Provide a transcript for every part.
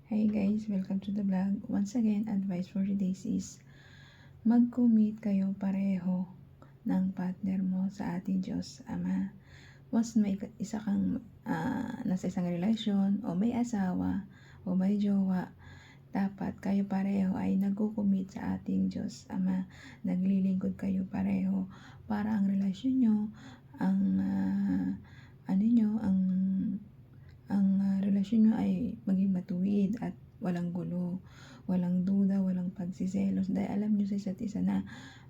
Hey guys, welcome to the vlog. Once again, advice for today's is mag-commit kayo pareho ng partner mo sa ating Diyos Ama. Once may isa kang nasa isang relasyon o may asawa o may jowa, dapat kayo pareho ay nagko-commit sa ating Diyos Ama. Naglilingkod kayo pareho para ang relasyon nyo, ang relasyon nyo ay maging matuwid at walang gulo, walang duda, walang pagsiselos. Dahil alam nyo sa isa't isa na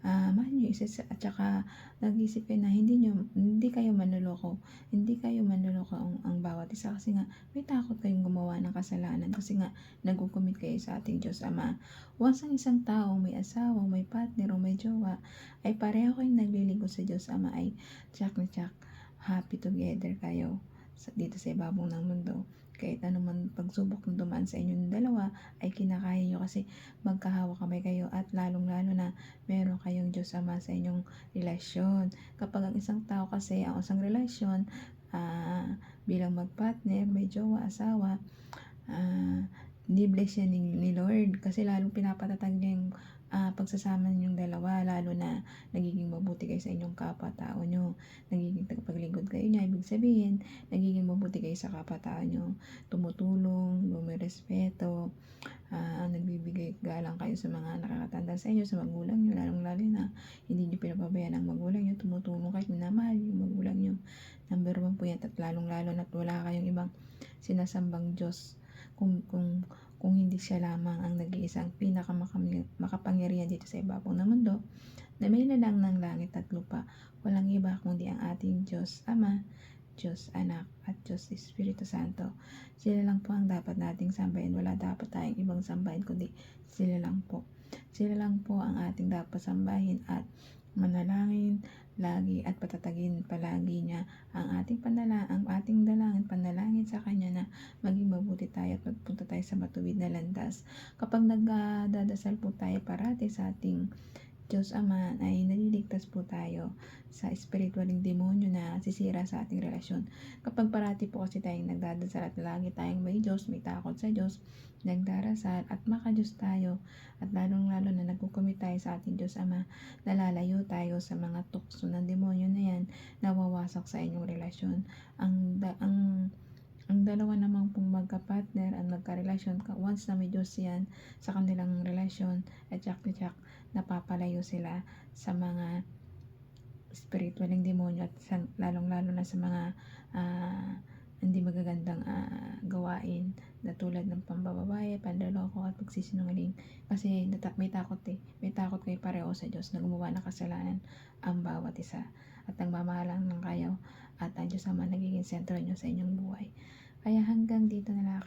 mahal nyo isa at saka nag-isip kayo na hindi kayo manloloko. Hindi kayo manloloko ang bawat isa kasi nga may takot kayong gumawa ng kasalanan kasi nga nagko-commit kayo sa ating Diyos Ama. Once ang isang tao may asawa, may partner o may jowa ay pareho kayong naglilingkod sa Diyos Ama ay tsak na tsak happy together kayo dito sa ibabaw ng mundo. Kahit anuman pagsubok na dumaan sa inyong dalawa ay kinakaya nyo kasi magkahawak kamay kayo at lalong-lalo na meron kayong Diyos Ama sa inyong relasyon. Kapag ang isang tao kasi, ang isang relasyon bilang magpartner, may jowa, asawa, ni-bless yan ni Lord kasi lalong pinapatatag niya yung pagsasama ninyong dalawa, lalo na nagiging mabuti kayo sa inyong kapwa-tao nyo, nagiging tagapaglingkod kayo niya, ibig sabihin nagiging mabuti kayo sa kapwa-tao nyo, tumutulong, lumirespeto, nagbibigay galang kayo sa mga nakakatanda sa inyo, sa magulang nyo, lalong-lalo na hindi nyo pinapabayaan ang magulang nyo, tumutulong kayo, minamahal yung magulang nyo. Number 1 po yan, at lalong-lalo na wala kayong ibang sinasambang Diyos kung hindi siya lamang ang nag-iisang makapangyarihan dito sa ibabaw ng mundo na may lalang ng langit at lupa. Walang iba kundi ang ating Diyos Ama, Diyos Anak at Diyos Espiritu Santo. Sila lang po ang dapat nating sambahin. Wala dapat tayong ibang sambahin kundi sila lang po. Sila lang po ang ating dapat sambahin at manalangin lagi at patatagin palagi niya ang ating panalangin sa Kanya na maging mabuti tayo at magpunta tayo sa matuwid na landas. Kapag nagdadasal po tayo parati sa ating Diyos Ama ay naliligtas po tayo sa spiritualing demonyo na sisira sa ating relasyon. Kapag parati po kasi tayong nagdadasal at lagi tayong may Diyos, may takot sa Diyos, nagdarasal at maka-Diyos tayo at lalong-lalo na nagkukumit tayo sa ating Diyos Ama, nalalayo tayo sa mga tukso ng demonyo na yan na wawasak sa inyong relasyon. Ang dalawa namang pong magka-partner at magka-relasyon, once na may Diyos yan sa kanilang relasyon, at tsak napapalayo sila sa mga spiritualing demonyo at lalong-lalo na sa mga hindi magagandang gawain na tulad ng pambababae, panloloko at pagsisinungaling. Kasi may takot may takot kayo pareho sa Diyos na gumawa ng kasalanan ang bawat isa at nagmamahalan ng kayo at ang Diyos Ama nagiging sentro nyo sa inyong buhay. Kaya hanggang dito na